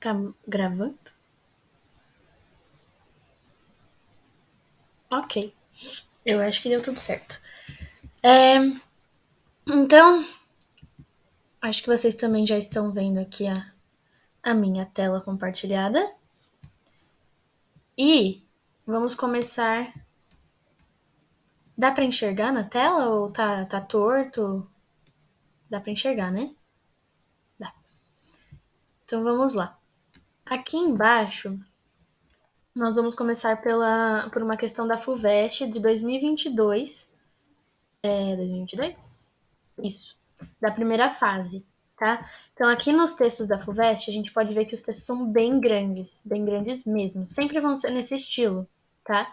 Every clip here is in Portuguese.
Tá gravando? Ok. Eu acho que deu tudo certo. É, então, acho que vocês também já estão vendo aqui a minha tela compartilhada. E vamos começar. Dá para enxergar na tela ou tá torto? Dá para enxergar, né? Dá. Então vamos lá. Aqui embaixo, nós vamos começar por uma questão da FUVEST de 2022. 2022? Isso, da primeira fase, tá? Então, aqui nos textos da FUVEST, a gente pode ver que os textos são bem grandes mesmo. Sempre vão ser nesse estilo, tá?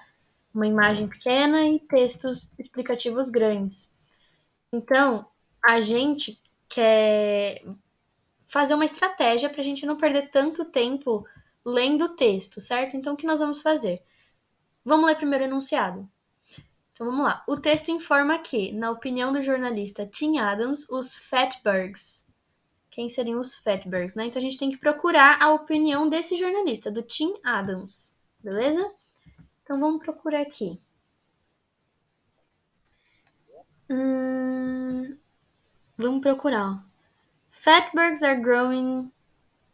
Uma imagem pequena e textos explicativos grandes. Então, a gente quer fazer uma estratégia para a gente não perder tanto tempo lendo o texto, certo? Então, o que nós vamos fazer? Vamos ler primeiro o enunciado. Então vamos lá. O texto informa que, na opinião do jornalista Tim Adams, os Fatbergs. Quem seriam os Fatbergs, né? Então a gente tem que procurar a opinião desse jornalista, do Tim Adams. Beleza? Então vamos procurar aqui. Vamos procurar. Fatbergs are growing,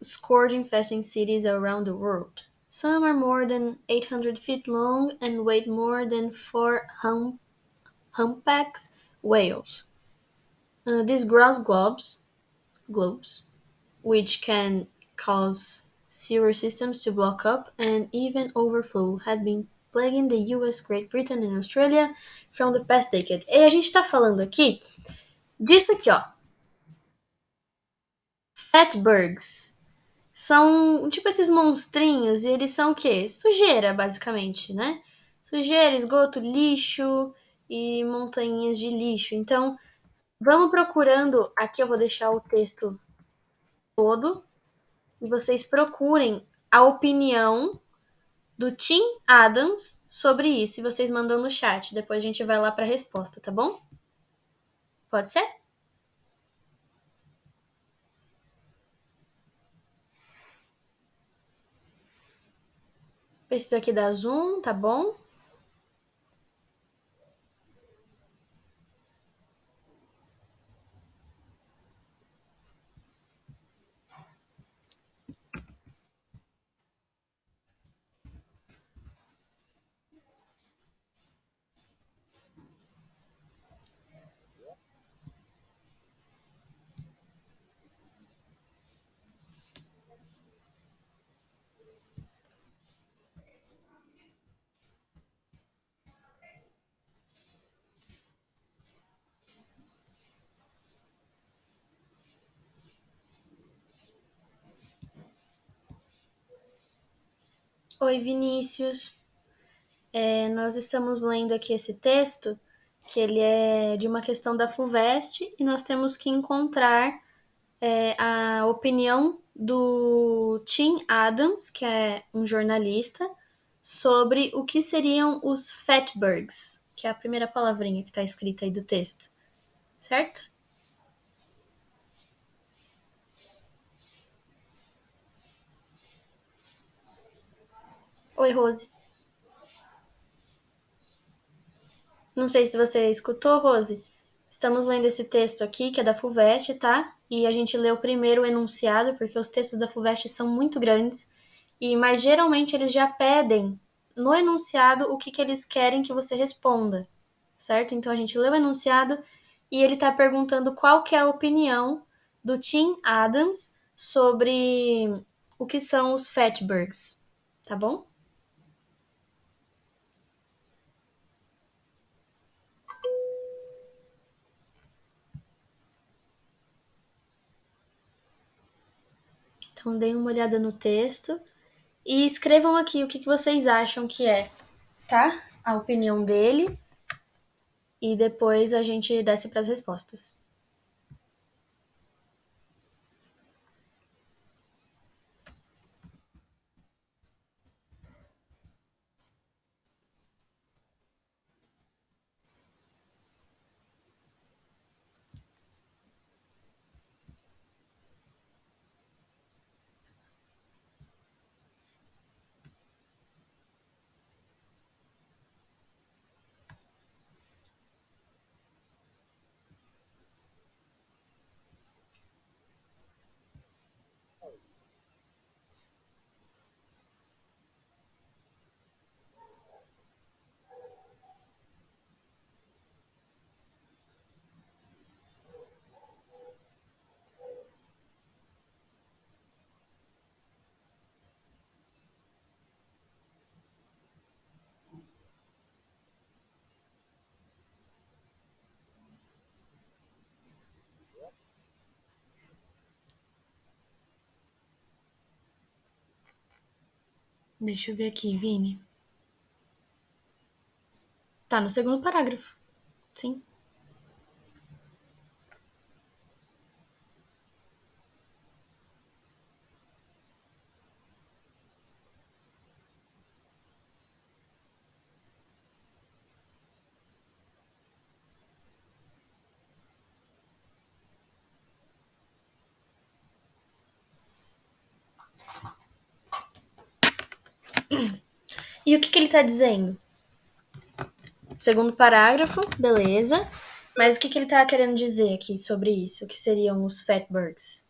scourging fast in cities around the world. Some are more than 800 feet long and weigh more than four humpbacks whales. These gross globes which can cause sewer systems to block up and even overflow, had been plaguing the US, Great Britain and Australia from the past decade. E a gente tá falando aqui disso aqui, ó. Fatbergs. São tipo esses monstrinhos e eles são o quê? Sujeira, basicamente, né? Sujeira, esgoto, lixo e montanhas de lixo. Então, vamos procurando. Aqui eu vou deixar o texto todo e vocês procurem a opinião do Tim Adams sobre isso e vocês mandam no chat. Depois a gente vai lá para a resposta, tá bom? Pode ser? Precisa aqui dar zoom, tá bom? Oi, Vinícius. Nós estamos lendo aqui esse texto, que ele é de uma questão da FUVEST, e nós temos que encontrar a opinião do Tim Adams, que é um jornalista, sobre o que seriam os Fatbergs, que é a primeira palavrinha que está escrita aí do texto, certo? Oi, Rose. Não sei se você escutou, Rose. Estamos lendo esse texto aqui, que é da FUVEST, tá? E a gente leu primeiro o enunciado, porque os textos da FUVEST são muito grandes, mas geralmente eles já pedem no enunciado o que, que eles querem que você responda, certo? Então a gente leu o enunciado e ele está perguntando qual que é a opinião do Tim Adams sobre o que são os Fatbergs, tá bom? Então deem uma olhada no texto e escrevam aqui o que, que vocês acham que é, tá? A opinião dele e depois a gente desce para as respostas. Deixa eu ver aqui, Vini. Tá no segundo parágrafo. Sim. E o que ele tá dizendo? Segundo parágrafo, beleza. Mas o que ele tá querendo dizer aqui sobre isso? O que seriam os fatbergs?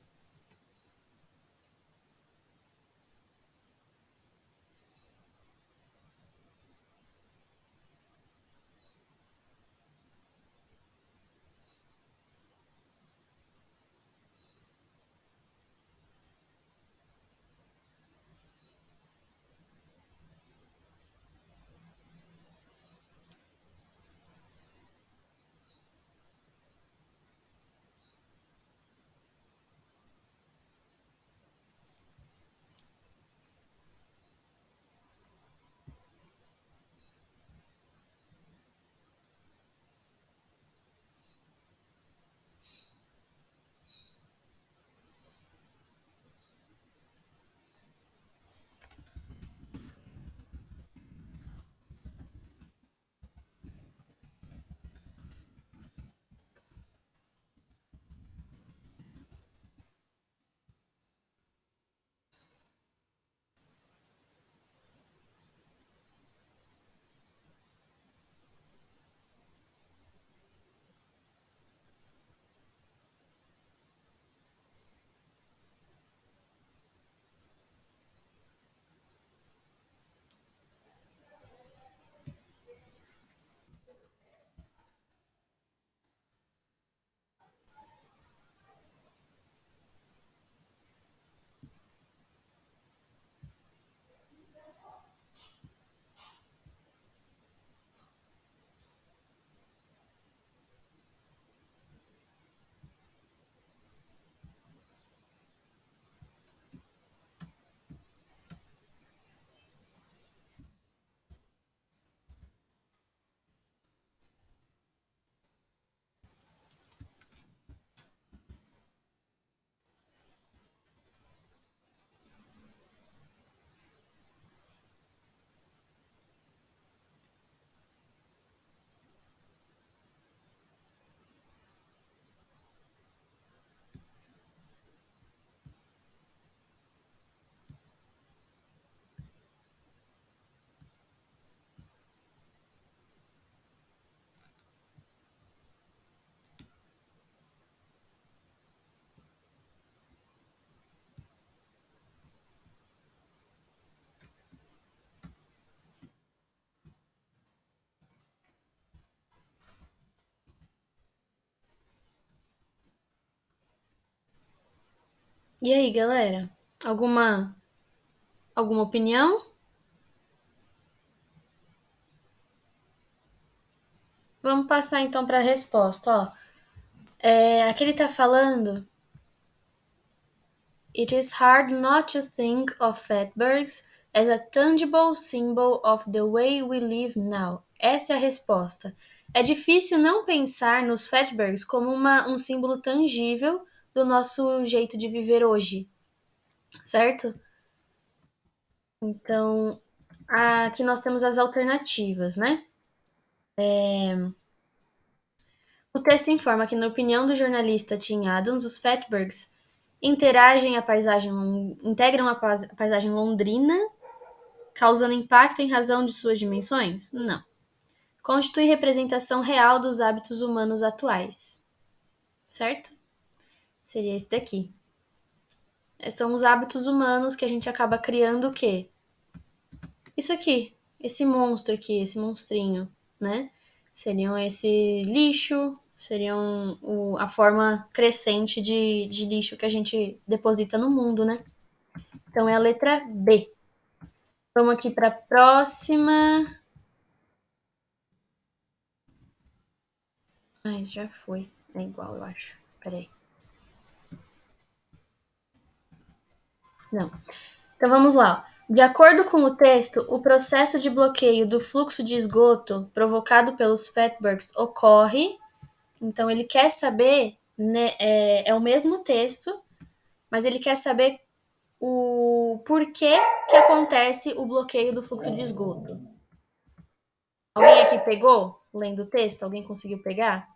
E aí, galera? Alguma alguma opinião? Vamos passar então para a resposta, ó. Aqui ele tá falando It is hard not to think of fatbergs as a tangible symbol of the way we live now. Essa é a resposta. É difícil não pensar nos fatbergs como um símbolo tangível do nosso jeito de viver hoje, certo? Então, aqui nós temos as alternativas, né? O texto informa que, na opinião do jornalista Tim Adams, os fatbergs integram a paisagem londrina, causando impacto em razão de suas dimensões? Não. Constitui representação real dos hábitos humanos atuais. Certo? Seria esse daqui. São os hábitos humanos que a gente acaba criando o quê? Isso aqui. Esse monstro aqui, esse monstrinho, né? Seriam esse lixo, seriam a forma crescente de lixo que a gente deposita no mundo, né? Então é a letra B. Vamos aqui para a próxima. Ai, já foi. É igual, eu acho. Peraí. Não. Então vamos lá. De acordo com o texto, o processo de bloqueio do fluxo de esgoto provocado pelos fatbergs ocorre. Então, ele quer saber, né, é o mesmo texto, mas ele quer saber o porquê que acontece o bloqueio do fluxo de esgoto. Alguém aqui pegou, lendo o texto? Alguém conseguiu pegar?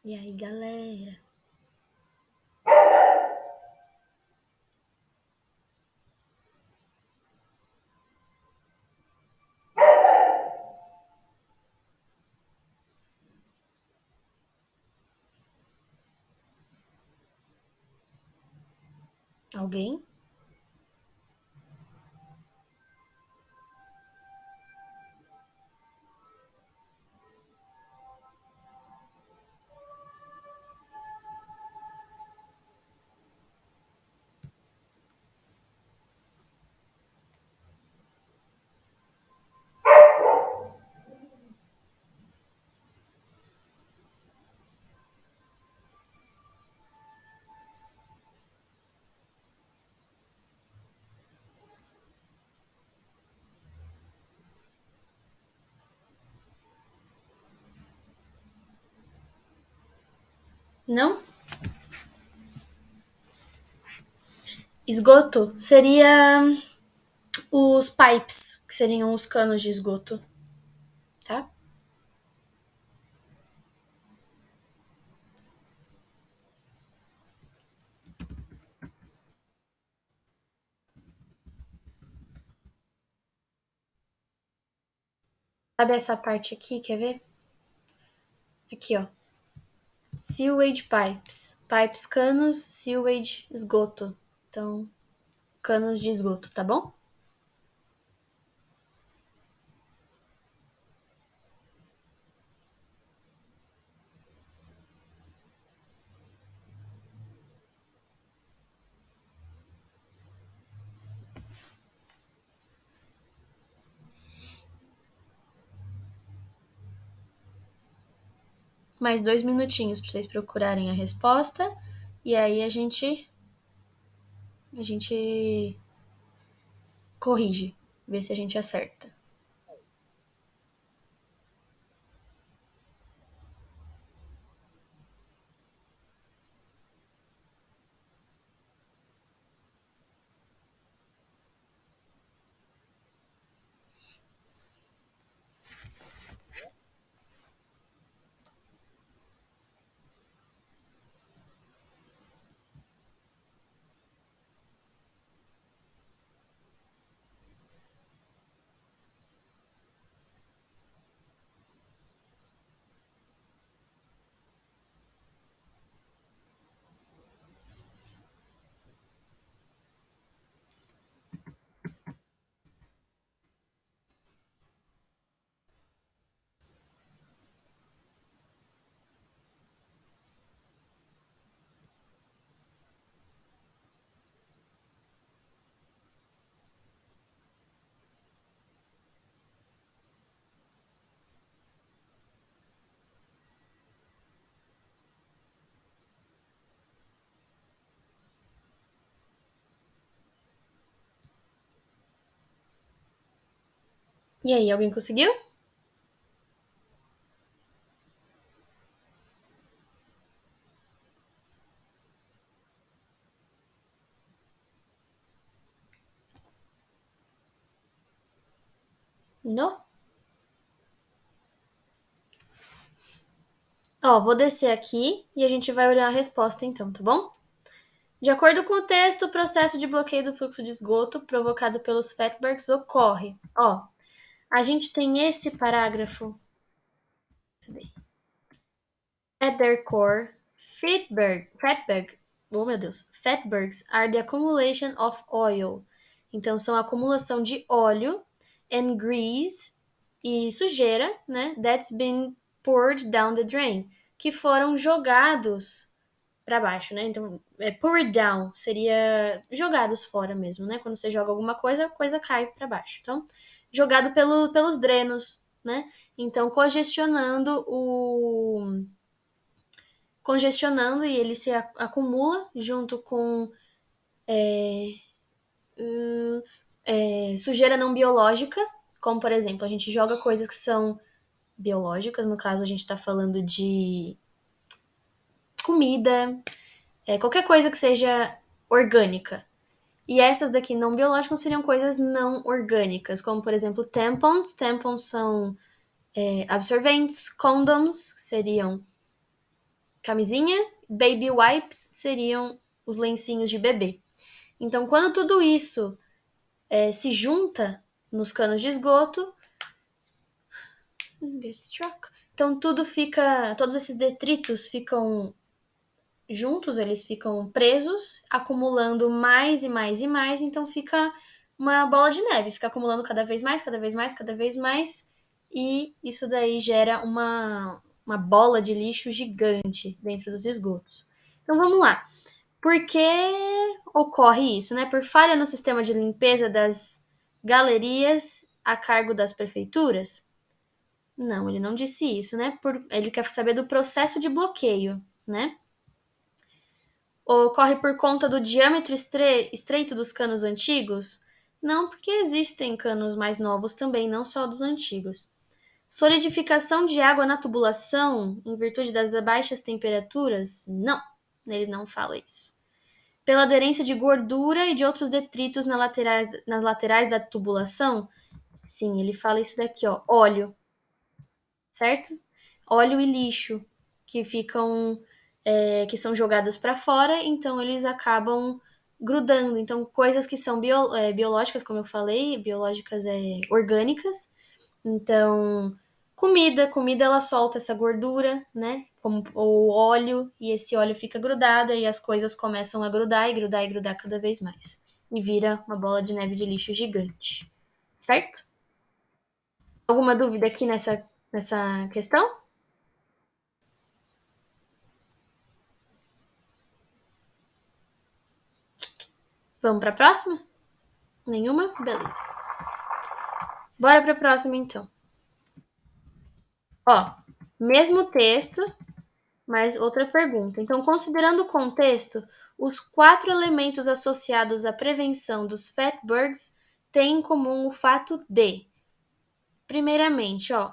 E aí, galera? Alguém? Não? Esgoto seria os pipes, que seriam os canos de esgoto, tá? Sabe essa parte aqui, quer ver? Aqui, ó. Sewage pipes. Pipes, canos, sewage, esgoto. Então, canos de esgoto, tá bom? Mais 2 minutinhos para vocês procurarem a resposta. E aí a gente corrige, vê se a gente acerta. E aí, alguém conseguiu? Não? Ó, vou descer aqui e a gente vai olhar a resposta então, tá bom? De acordo com o texto, o processo de bloqueio do fluxo de esgoto provocado pelos fatbergs ocorre. Ó, a gente tem esse parágrafo. Cadê? At their core, oh meu Deus, fatbergs are the accumulation of oil. Então, são a acumulação de óleo and grease e sujeira, né? That's been poured down the drain, que foram jogados para baixo, né? Então, poured down seria jogados fora mesmo, né? Quando você joga alguma coisa, a coisa cai para baixo. Então, jogado pelos drenos, né? Então, congestionando e ele se acumula junto com sujeira não biológica, como por exemplo, a gente joga coisas que são biológicas, no caso a gente está falando de comida, qualquer coisa que seja orgânica. E essas daqui não biológicas seriam coisas não orgânicas, como por exemplo tampons. Tampons são absorventes, condoms seriam camisinha, baby wipes seriam os lencinhos de bebê. Então, quando tudo isso se junta nos canos de esgoto, então todos esses detritos ficam juntos, eles ficam presos, acumulando mais e mais e mais, então fica uma bola de neve, fica acumulando cada vez mais, cada vez mais, cada vez mais, e isso daí gera uma bola de lixo gigante dentro dos esgotos. Então vamos lá. Por que ocorre isso, né? Por falha no sistema de limpeza das galerias a cargo das prefeituras? Não, ele não disse isso, né? Ele quer saber do processo de bloqueio, né? Ocorre por conta do diâmetro estreito dos canos antigos? Não, porque existem canos mais novos também, não só dos antigos. Solidificação de água na tubulação em virtude das baixas temperaturas? Não, ele não fala isso. Pela aderência de gordura e de outros detritos nas laterais da tubulação? Sim, ele fala isso daqui, ó, óleo, certo? Óleo e lixo que ficam que são jogados para fora, então eles acabam grudando. Então, coisas que são biológicas, como eu falei, biológicas orgânicas. Então, comida ela solta essa gordura, né? Como o óleo, e esse óleo fica grudado, e as coisas começam a grudar e grudar e grudar cada vez mais. E vira uma bola de neve de lixo gigante. Certo? Alguma dúvida aqui nessa questão? Vamos para a próxima? Nenhuma? Beleza. Bora para a próxima, então. Ó, mesmo texto, mas outra pergunta. Então, considerando o contexto, os 4 elementos associados à prevenção dos fatbergs têm em comum o fato de, primeiramente, ó,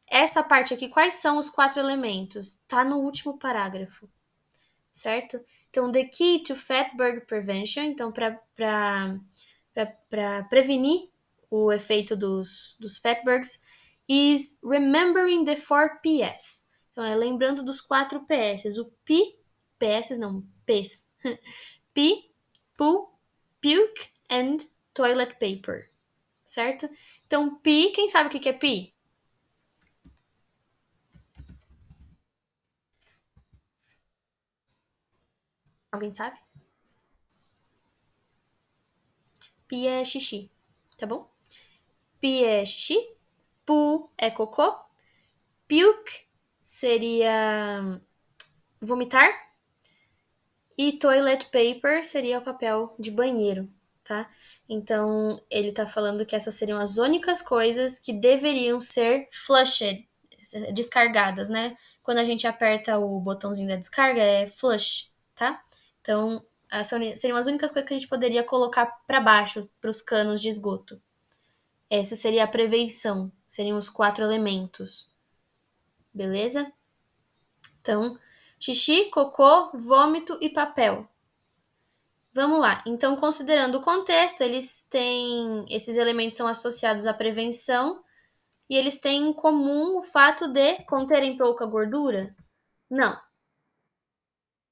essa parte aqui, quais são os 4 elementos? Tá no último parágrafo, certo? Então, the key to fatberg prevention, então, para prevenir o efeito dos fatbergs, is remembering the 4 Ps. Então, é lembrando dos 4 Ps. O P, Ps não, Ps. Pee, poo, puke and toilet paper. Certo? Então, pee, quem sabe o que é pee? Alguém sabe? Pee é xixi, tá bom? Pee é xixi, poo é cocô, puke seria vomitar, e toilet paper seria o papel de banheiro, tá? Então, ele tá falando que essas seriam as únicas coisas que deveriam ser flushed, descargadas, né? Quando a gente aperta o botãozinho da descarga, é flush, tá? Então, seriam as únicas coisas que a gente poderia colocar para baixo, para os canos de esgoto. Essa seria a prevenção, seriam os 4 elementos. Beleza? Então, xixi, cocô, vômito e papel. Vamos lá. Então, considerando o contexto, esses elementos são associados à prevenção e eles têm em comum o fato de conterem pouca gordura? Não.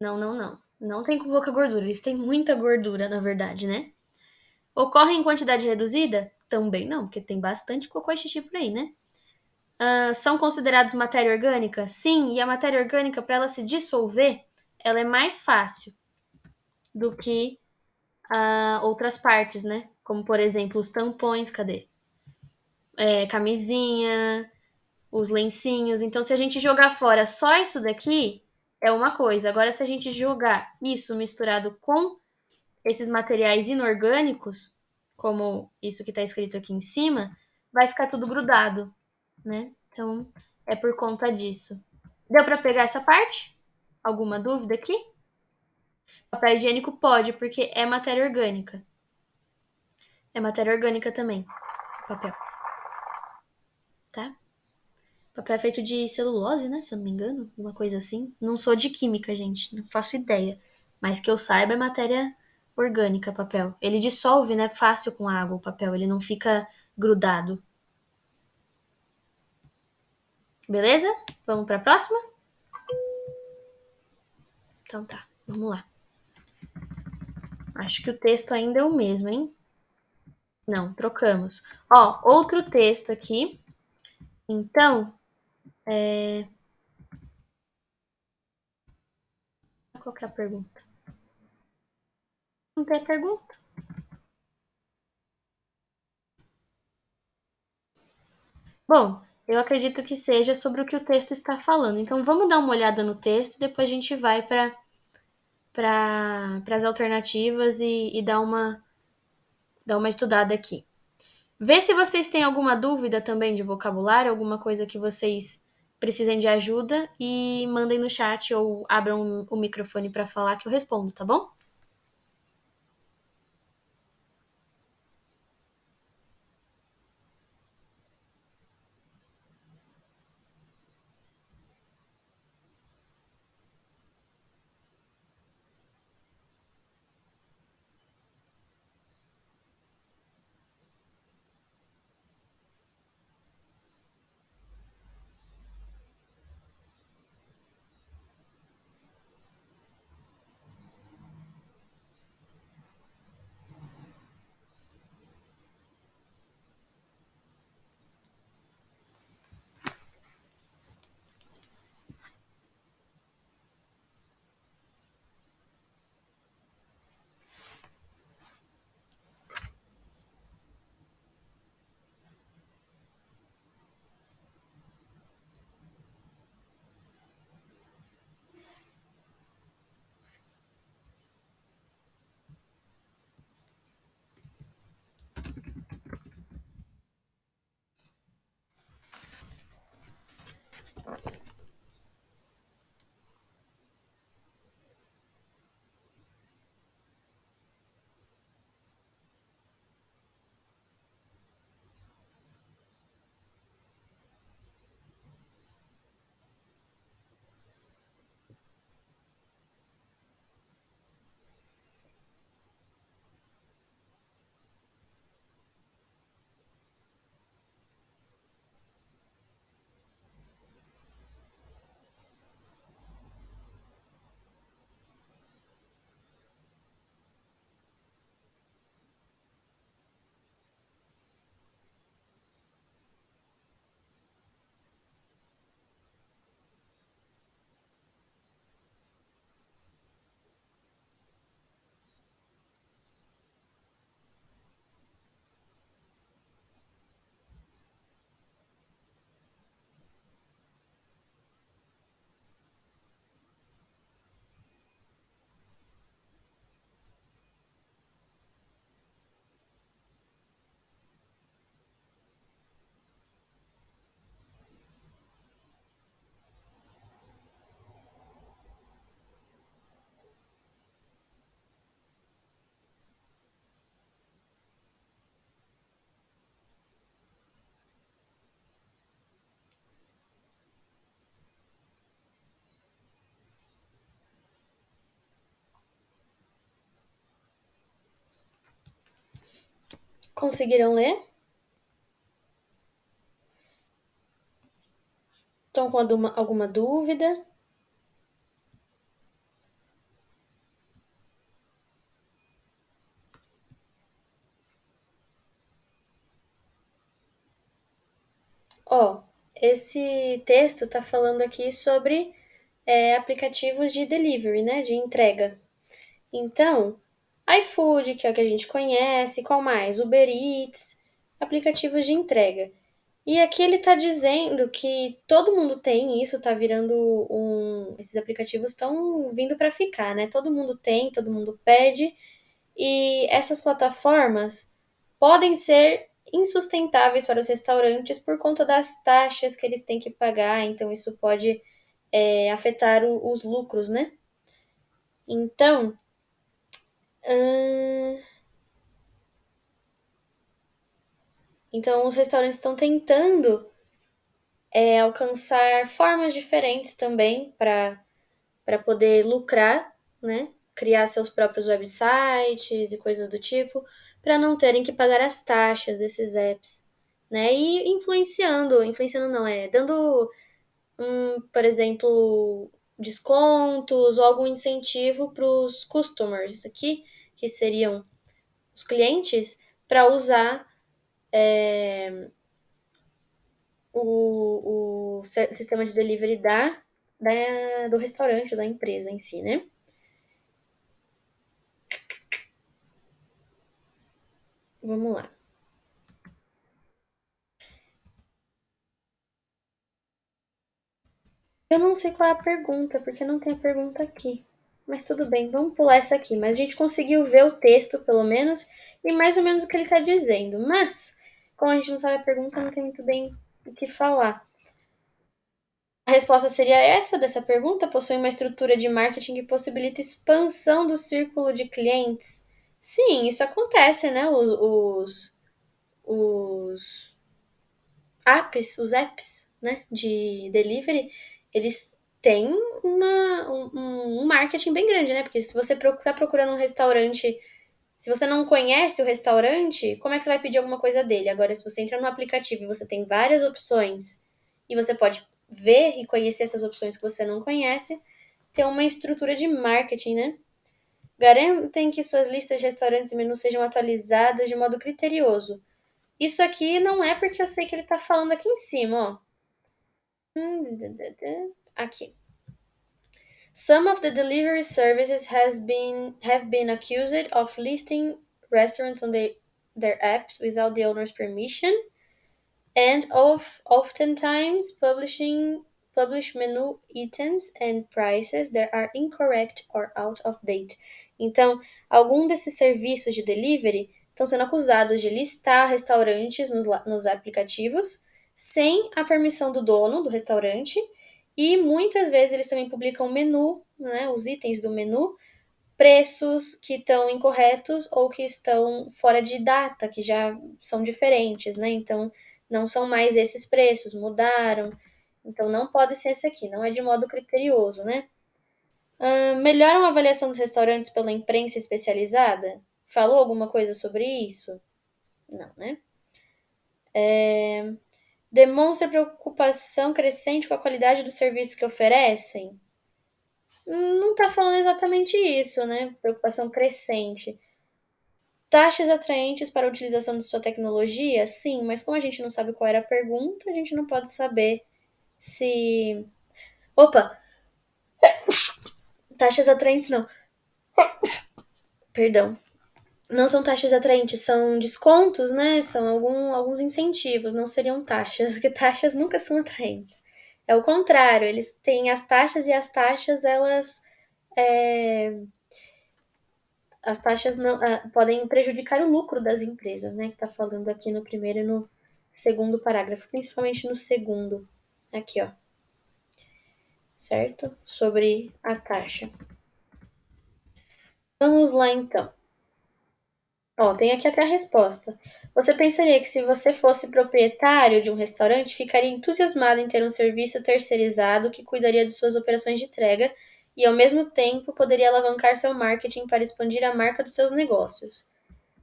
Não, não, não. Não tem pouca gordura. Eles têm muita gordura, na verdade, né? Ocorrem em quantidade reduzida? Também não, porque tem bastante cocô e xixi por aí, né? São considerados matéria orgânica? Sim, e a matéria orgânica, para ela se dissolver, ela é mais fácil do que outras partes, né? Como, por exemplo, os tampões, cadê? camisinha, os lencinhos. Então, se a gente jogar fora só isso daqui, é uma coisa. Agora, se a gente jogar isso misturado com esses materiais inorgânicos, como isso que está escrito aqui em cima, vai ficar tudo grudado, né? Então, é por conta disso. Deu para pegar essa parte? Alguma dúvida aqui? Papel higiênico pode, porque é matéria orgânica. É matéria orgânica também, papel, tá? Papel é feito de celulose, né? Se eu não me engano, alguma coisa assim. Não sou de química, gente, não faço ideia. Mas que eu saiba é matéria orgânica, papel. Ele dissolve, né? Fácil com água o papel, ele não fica grudado. Beleza? Vamos para a próxima? Então tá, vamos lá. Acho que o texto ainda é o mesmo, hein? Não, trocamos. Ó, outro texto aqui. Então, qual que é a pergunta? Não tem pergunta? Bom, eu acredito que seja sobre o que o texto está falando. Então vamos dar uma olhada no texto e depois a gente vai para as alternativas e dar uma estudada aqui. Vê se vocês têm alguma dúvida também de vocabulário, alguma coisa que vocês precisem de ajuda e mandem no chat ou abram o microfone para falar que eu respondo, tá bom? Conseguiram ler? Estão com alguma dúvida? Ó, esse texto está falando aqui sobre aplicativos de delivery, né? De entrega. Então, iFood, que é o que a gente conhece, qual mais? Uber Eats, aplicativos de entrega. E aqui ele tá dizendo que todo mundo tem isso, tá virando esses aplicativos estão vindo para ficar, né? Todo mundo tem, todo mundo pede, e essas plataformas podem ser insustentáveis para os restaurantes por conta das taxas que eles têm que pagar, então isso pode afetar os lucros, né? Então, ahn, então os restaurantes estão tentando alcançar formas diferentes também para poder lucrar, né? Criar seus próprios websites e coisas do tipo, para não terem que pagar as taxas desses apps, né? E influenciando não, dando, por exemplo, descontos ou algum incentivo para os customers aqui, que seriam os clientes, para usar o sistema de delivery do restaurante, da empresa em si, né? Vamos lá. Eu não sei qual é a pergunta, porque não tem a pergunta aqui. Mas tudo bem, vamos pular essa aqui. Mas a gente conseguiu ver o texto, pelo menos, e mais ou menos o que ele está dizendo. Mas, como a gente não sabe a pergunta, não tem muito bem o que falar. A resposta seria essa dessa pergunta: possui uma estrutura de marketing que possibilita expansão do círculo de clientes? Sim, isso acontece, né? Os apps, né, de delivery, eles têm um marketing bem grande, né? Porque se você está procurando um restaurante, se você não conhece o restaurante, como é que você vai pedir alguma coisa dele? Agora, se você entra no aplicativo e você tem várias opções e você pode ver e conhecer essas opções que você não conhece, tem uma estrutura de marketing, né? Garantem que suas listas de restaurantes e menus sejam atualizadas de modo criterioso. Isso aqui não é porque eu sei que ele tá falando aqui em cima, ó. Aqui. Some of the delivery services have been accused of listing restaurants on their apps without the owner's permission and of oftentimes publish menu items and prices that are incorrect or out of date. Então, algum desses serviços de delivery estão sendo acusados de listar restaurantes nos aplicativos sem a permissão do dono do restaurante, e muitas vezes eles também publicam menu, né, os itens do menu, preços que estão incorretos ou que estão fora de data, que já são diferentes, né? Então, não são mais esses preços, mudaram. Então, não pode ser esse aqui, não é de modo criterioso, né? Melhoram a avaliação dos restaurantes pela imprensa especializada? Falou alguma coisa sobre isso? Não, né? Demonstra preocupação crescente com a qualidade do serviço que oferecem? Não está falando exatamente isso, né? Preocupação crescente. Taxas atraentes para a utilização de sua tecnologia? Sim, mas como a gente não sabe qual era a pergunta, a gente não pode saber se. Opa! Taxas atraentes não. Perdão. Não são taxas atraentes, são descontos, né? São alguns incentivos, não seriam taxas, porque taxas nunca são atraentes. É o contrário, eles têm as taxas e as taxas, elas. As taxas não, podem prejudicar o lucro das empresas, né? Que está falando aqui no primeiro e no segundo parágrafo, principalmente no segundo. Aqui, ó. Certo? Sobre a taxa. Vamos lá então. Ó, tem aqui até a resposta. Você pensaria que se você fosse proprietário de um restaurante, ficaria entusiasmado em ter um serviço terceirizado que cuidaria de suas operações de entrega e, ao mesmo tempo, poderia alavancar seu marketing para expandir a marca dos seus negócios.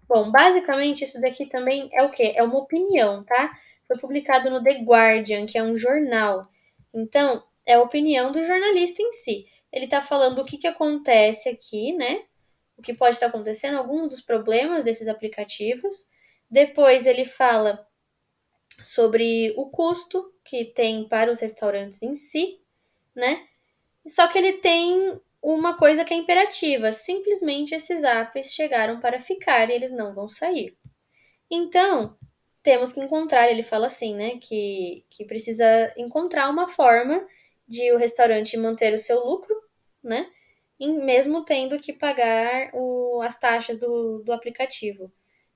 Bom, basicamente isso daqui também é o quê? É uma opinião, tá? Foi publicado no The Guardian, que é um jornal. Então, é a opinião do jornalista em si. Ele tá falando o que que acontece aqui, né? O que pode estar acontecendo, alguns dos problemas desses aplicativos. Depois ele fala sobre o custo que tem para os restaurantes em si, né? Só que ele tem uma coisa que é imperativa: simplesmente esses apps chegaram para ficar e eles não vão sair. Então, temos que encontrar, ele fala assim, né, que precisa encontrar uma forma de o restaurante manter o seu lucro, né, mesmo tendo que pagar as taxas do aplicativo,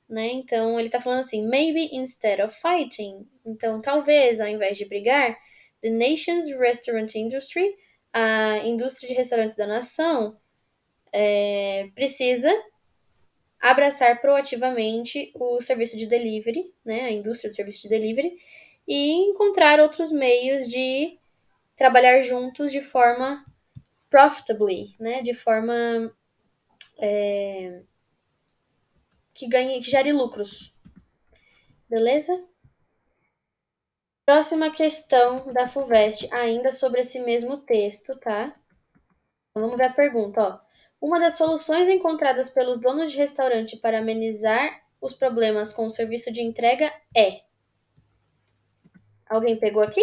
né? Então ele tá falando assim, maybe instead of fighting, então talvez ao invés de brigar, the nation's restaurant industry, a indústria de restaurantes da nação, precisa abraçar proativamente o serviço de delivery, né, a indústria do serviço de delivery, e encontrar outros meios de trabalhar juntos de forma profitably, né, de forma que ganhe, que gere lucros, beleza? Próxima questão da FUVEST, ainda sobre esse mesmo texto, tá? Então, vamos ver a pergunta, ó. Uma das soluções encontradas pelos donos de restaurante para amenizar os problemas com o serviço de entrega é. Alguém pegou aqui?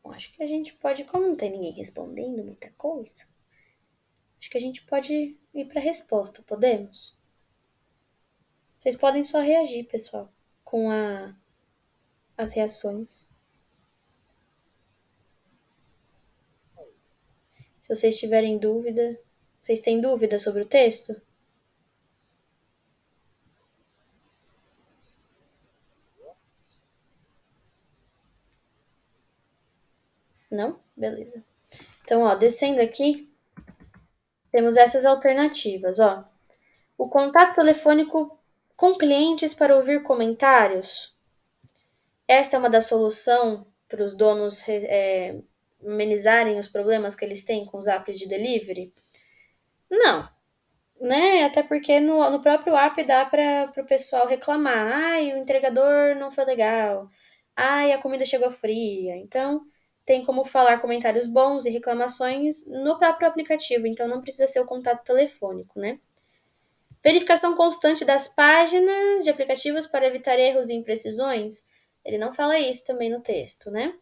Bom, acho que a gente pode, como não tem ninguém respondendo muita coisa, acho que a gente pode ir para a resposta, podemos? Vocês podem só reagir, pessoal, com as reações. Se vocês tiverem dúvida, vocês têm dúvida sobre o texto? Não? Beleza. Então, ó, descendo aqui, temos essas alternativas, ó. O contato telefônico com clientes para ouvir comentários. Essa é uma da solução para os donos amenizarem os problemas que eles têm com os apps de delivery? Não, né? Até porque no próprio app dá para o pessoal reclamar. Ai, o entregador não foi legal. Ai, a comida chegou fria. Então, tem como falar comentários bons e reclamações no próprio aplicativo. Então, não precisa ser o contato telefônico, né? Verificação constante das páginas de aplicativos para evitar erros e imprecisões. Ele não fala isso também no texto, né?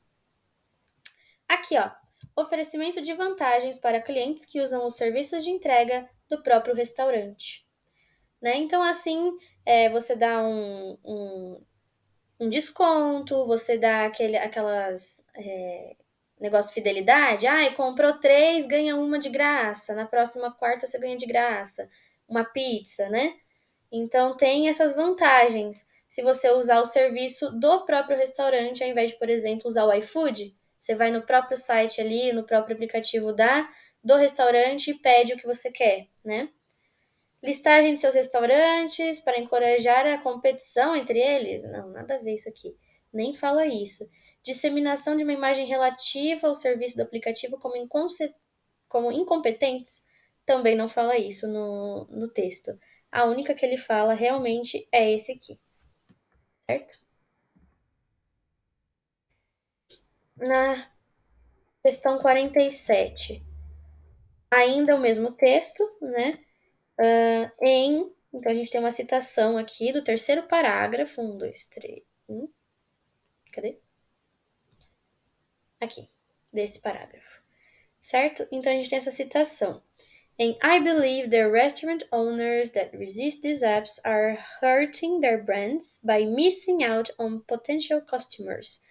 Aqui, ó. Oferecimento de vantagens para clientes que usam os serviços de entrega do próprio restaurante. Né? Então, assim, você dá um desconto, você dá aquelas negócio de fidelidade. Ai, comprou três, ganha uma de graça. Na próxima quarta você ganha de graça. Uma pizza, né? Então tem essas vantagens. Se você usar o serviço do próprio restaurante, ao invés de, por exemplo, usar o iFood, você vai no próprio site ali, no próprio aplicativo do restaurante e pede o que você quer, né? Listagem de seus restaurantes para encorajar a competição entre eles. Não, nada a ver isso aqui. Nem fala isso. Disseminação de uma imagem relativa ao serviço do aplicativo como incompetentes. Também não fala isso no texto. A única que ele fala realmente é esse aqui, certo? Na questão 47, ainda o mesmo texto, né? Então a gente tem uma citação aqui do terceiro parágrafo. Um, dois, três. Cadê? Aqui, desse parágrafo. Certo? Então a gente tem essa citação. And I believe the restaurant owners that resist these apps are hurting their brands by missing out on potential customers.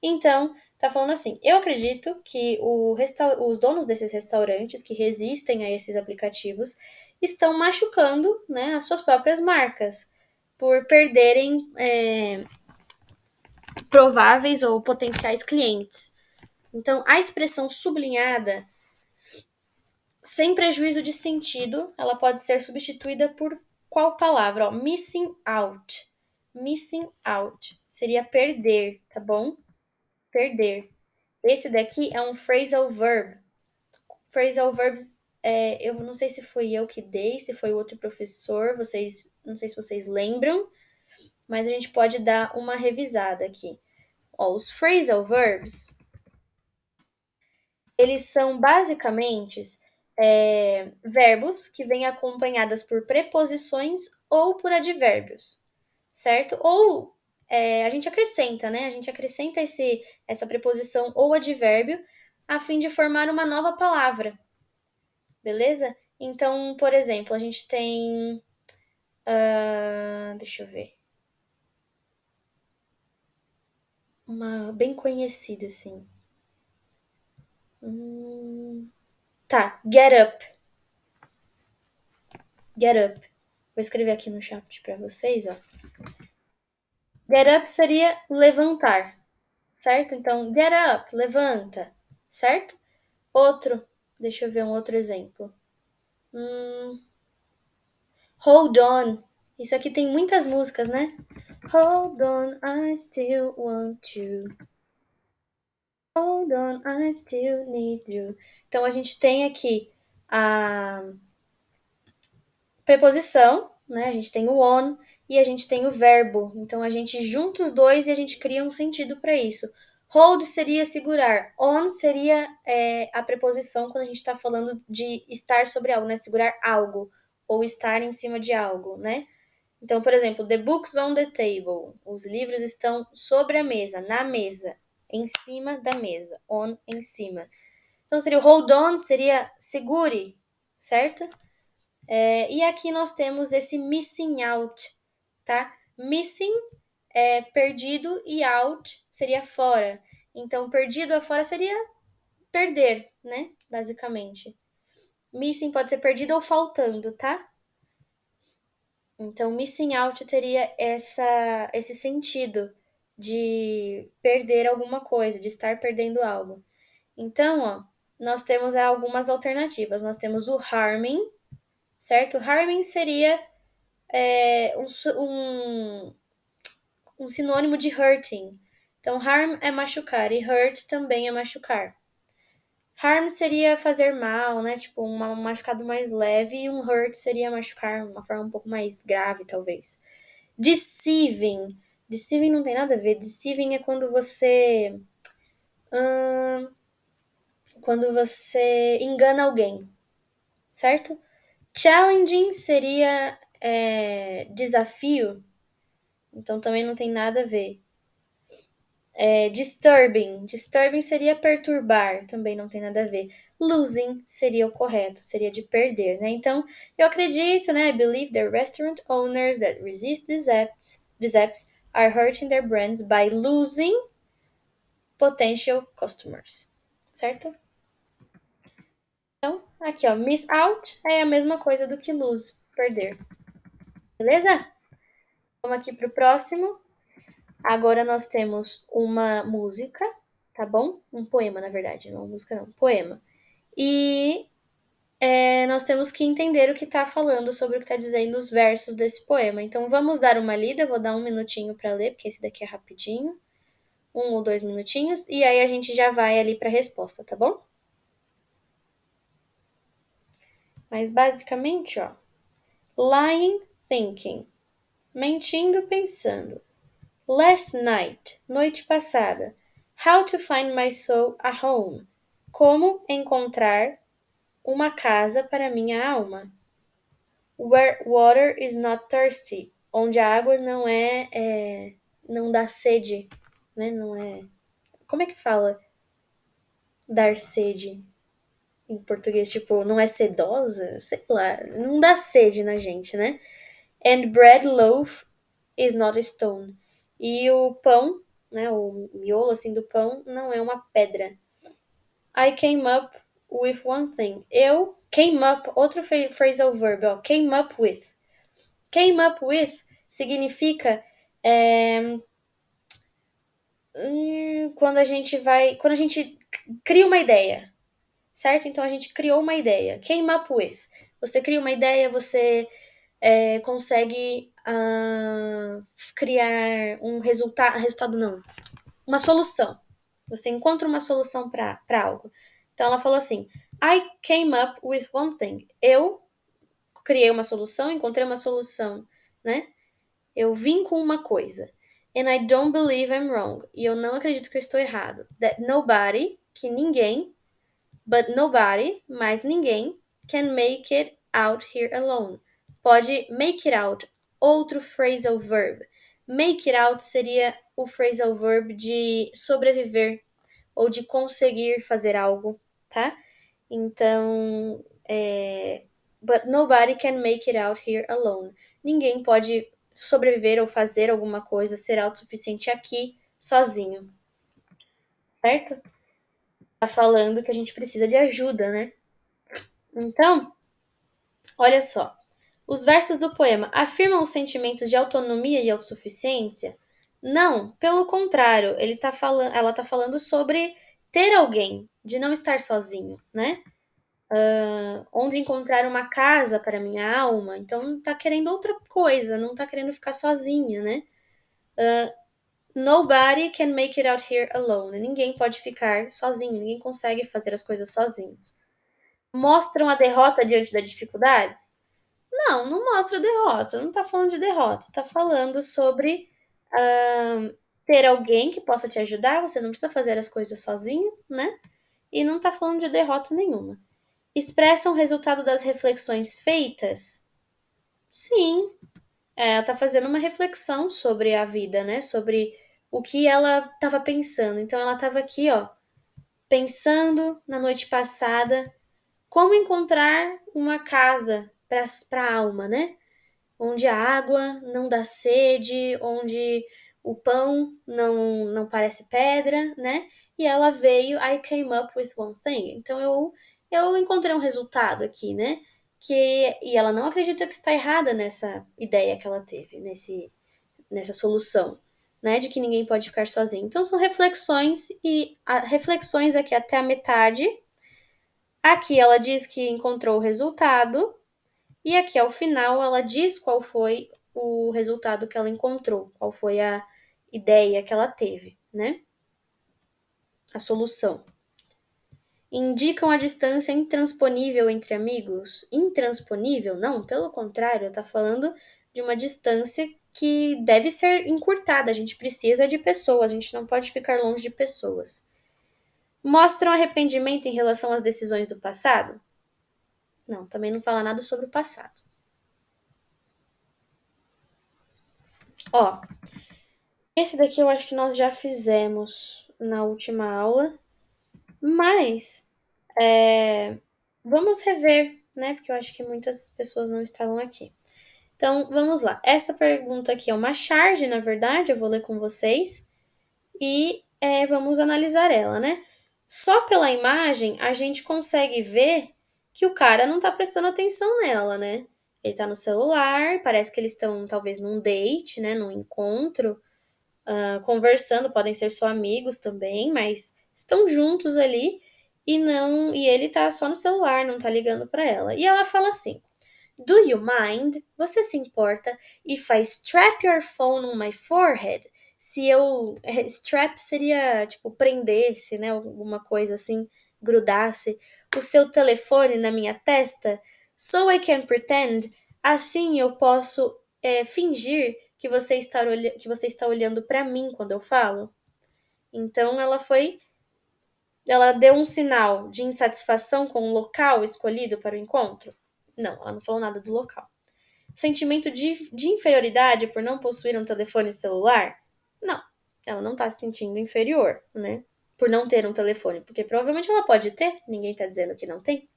Então, tá falando assim, eu acredito que os donos desses restaurantes que resistem a esses aplicativos estão machucando, né, as suas próprias marcas por perderem prováveis ou potenciais clientes. Então, a expressão sublinhada, sem prejuízo de sentido, ela pode ser substituída por qual palavra? Ó, missing out. Missing out seria perder, tá bom? Perder. Esse daqui é um phrasal verb. Phrasal verbs, eu não sei se foi eu que dei, se foi outro professor, não sei se vocês lembram, mas a gente pode dar uma revisada aqui. Ó, os phrasal verbs, eles são basicamente verbos que vêm acompanhadas por preposições ou por advérbios, certo? Ou a gente acrescenta, né? A gente acrescenta essa preposição ou advérbio a fim de formar uma nova palavra, beleza? Então, por exemplo, a gente tem. Deixa eu ver. Uma bem conhecida, assim. Tá, get up. Get up. Vou escrever aqui no chat pra vocês, ó. Get up seria levantar, certo? Então, get up, levanta, certo? Outro, deixa eu ver um outro exemplo. Hold on. Isso aqui tem muitas músicas, né? Hold on, I still want you. Hold on, I still need you. Então a gente tem aqui a preposição, né? A gente tem o on e a gente tem o verbo. Então a gente junta os dois e a gente cria um sentido para isso. Hold seria segurar. On seria a preposição quando a gente está falando de estar sobre algo, né? Segurar algo ou estar em cima de algo, né? Então, por exemplo, the books on the table. Os livros estão sobre a mesa, na mesa, em cima da mesa, on em cima. Então seria o hold on, seria segure, certo? E aqui nós temos esse missing out, tá? Missing é perdido e out seria fora. Então, perdido afora seria perder, né? Basicamente. Missing pode ser perdido ou faltando, tá? Então, missing out teria esse sentido de perder alguma coisa, de estar perdendo algo. Então, ó, nós temos algumas alternativas. Nós temos o harming, certo? Harming seria um sinônimo de hurting. Então, harm é machucar e hurt também é machucar. Harm seria fazer mal, né? Tipo, um machucado mais leve e um hurt seria machucar, uma forma um pouco mais grave, talvez. Deceiving. Deceiving não tem nada a ver. Deceiving é quando você engana alguém, certo? Challenging seria desafio, então também não tem nada a ver. Disturbing. Disturbing seria perturbar, também não tem nada a ver. Losing seria o correto, seria de perder, né? Então, eu acredito, né? I believe that restaurant owners that resist these apps are hurting their brands by losing potential customers, certo? Então, aqui, ó, miss out é a mesma coisa do que lose, perder. Beleza? Vamos aqui pro próximo. Agora nós temos uma música, tá bom? Um poema, na verdade, não música não, um poema. E nós temos que entender o que tá falando, sobre o que tá dizendo os versos desse poema. Então vamos dar uma lida, eu vou dar um minutinho para ler, porque esse daqui é rapidinho. 1 ou 2 minutinhos, e aí a gente já vai ali pra resposta, tá bom? Mas basicamente, ó. Lying, thinking. Mentindo, pensando. Last night, noite passada. How to find my soul a home. Como encontrar uma casa para minha alma. Where water is not thirsty. Onde a água não dá sede, né? Não é. Como é que fala dar sede em português? Tipo, não é sedosa? Sei lá. Não dá sede na gente, né? And bread loaf is not a stone. E o pão, né, o miolo assim do pão não é uma pedra. I came up with one thing. Eu came up, outro phrasal verb, ó, came up with. Came up with significa quando a gente cria uma ideia, certo? Então a gente criou uma ideia. Came up with. Você cria uma ideia, você consegue criar um resultado não, uma solução. Você encontra uma solução para algo. Então ela falou assim: I came up with one thing. Eu criei uma solução, encontrei uma solução, né? Eu vim com uma coisa. And I don't believe I'm wrong. E eu não acredito que eu estou errado. That nobody, que ninguém, but nobody, mais ninguém, can make it out here alone. Pode make it out, outro phrasal verb. Make it out seria o phrasal verb de sobreviver. ou de conseguir fazer algo, tá? Então, but nobody can make it out here alone. Ninguém pode sobreviver ou fazer alguma coisa, ser autossuficiente aqui sozinho, certo? Tá falando que a gente precisa de ajuda, né? Então, olha só. Os versos do poema afirmam os sentimentos de autonomia e autossuficiência? Não, pelo contrário, ela está falando sobre ter alguém, de não estar sozinho, né? Onde encontrar uma casa para minha alma. Então, está querendo outra coisa, não está querendo ficar sozinha, né? Nobody can make it out here alone. Ninguém pode ficar sozinho, ninguém consegue fazer as coisas sozinhos. Mostram a derrota diante das dificuldades? Não, não mostra derrota, não tá falando de derrota, tá falando sobre ter alguém que possa te ajudar, você não precisa fazer as coisas sozinho, né? E não tá falando de derrota nenhuma. Expressam o resultado das reflexões feitas? Sim, ela tá fazendo uma reflexão sobre a vida, né? Sobre o que ela tava pensando. Então ela tava aqui, ó, pensando na noite passada como encontrar uma casa para a alma, né? Onde a água não dá sede, onde o pão não parece pedra, né? E ela veio, I came up with one thing. Então eu encontrei um resultado aqui, né? E ela não acredita que está errada nessa ideia que ela teve, nessa solução, né? De que ninguém pode ficar sozinho. Então são reflexões e reflexões aqui até a metade. Aqui ela diz que encontrou o resultado e aqui ao final ela diz qual foi o resultado que ela encontrou, qual foi a ideia que ela teve, né? A solução. Indicam a distância intransponível entre amigos? Intransponível? Não, pelo contrário, está falando de uma distância que deve ser encurtada. A gente precisa de pessoas, a gente não pode ficar longe de pessoas. Mostram arrependimento em relação às decisões do passado? Não, também não fala nada sobre o passado. Ó, esse daqui eu acho que nós já fizemos na última aula, mas vamos rever, né? Porque eu acho que muitas pessoas não estavam aqui. Então, vamos lá. Essa pergunta aqui é uma charge, na verdade, eu vou ler com vocês e vamos analisar ela, né? Só pela imagem a gente consegue ver que o cara não tá prestando atenção nela, né? Ele tá no celular, parece que eles estão talvez num date, né? Num encontro, conversando, podem ser só amigos também, mas estão juntos ali e ele tá só no celular, não tá ligando para ela. E ela fala assim: "Do you mind? Você se importa if I strap your phone on my forehead?" Se eu strap seria tipo prendesse, né, alguma coisa assim, grudasse o seu telefone na minha testa, so I can pretend, assim eu posso fingir que você está olhando para mim quando eu falo. Então ela deu um sinal de insatisfação com o local escolhido para o encontro? Não, ela não falou nada do local. Sentimento de inferioridade por não possuir um telefone celular? Não, ela não tá se sentindo inferior, né? Por não ter um telefone, porque provavelmente ela pode ter, ninguém tá dizendo que não tem.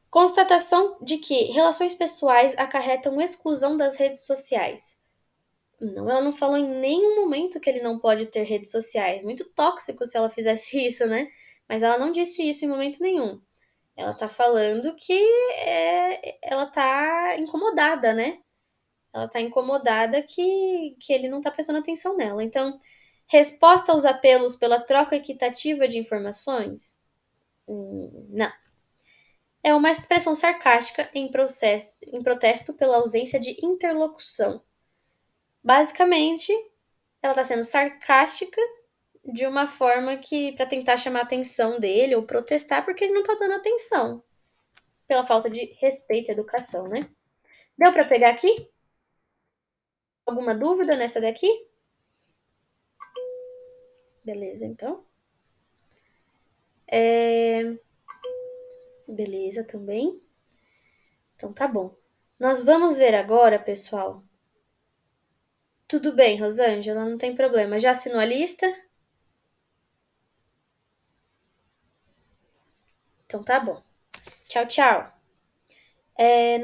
Constatação de que relações pessoais acarretam exclusão das redes sociais. Não, ela não falou em nenhum momento que ele não pode ter redes sociais. Muito tóxico se ela fizesse isso, né? Mas ela não disse isso em momento nenhum. Ela tá falando que ela tá incomodada, né? Ela tá incomodada que ele não tá prestando atenção nela. Então, resposta aos apelos pela troca equitativa de informações? Não. É uma expressão sarcástica em protesto pela ausência de interlocução. Basicamente, ela tá sendo sarcástica de uma forma que para tentar chamar a atenção dele ou protestar porque ele não tá dando atenção. Pela falta de respeito e educação, né? Deu para pegar aqui? Alguma dúvida nessa daqui? Beleza, então. Beleza também. Então tá bom. Nós vamos ver agora, pessoal. Tudo bem, Rosângela, não tem problema. Já assinou a lista? Então tá bom. Tchau, tchau.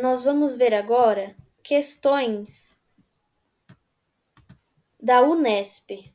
Nós vamos ver agora questões da Unesp.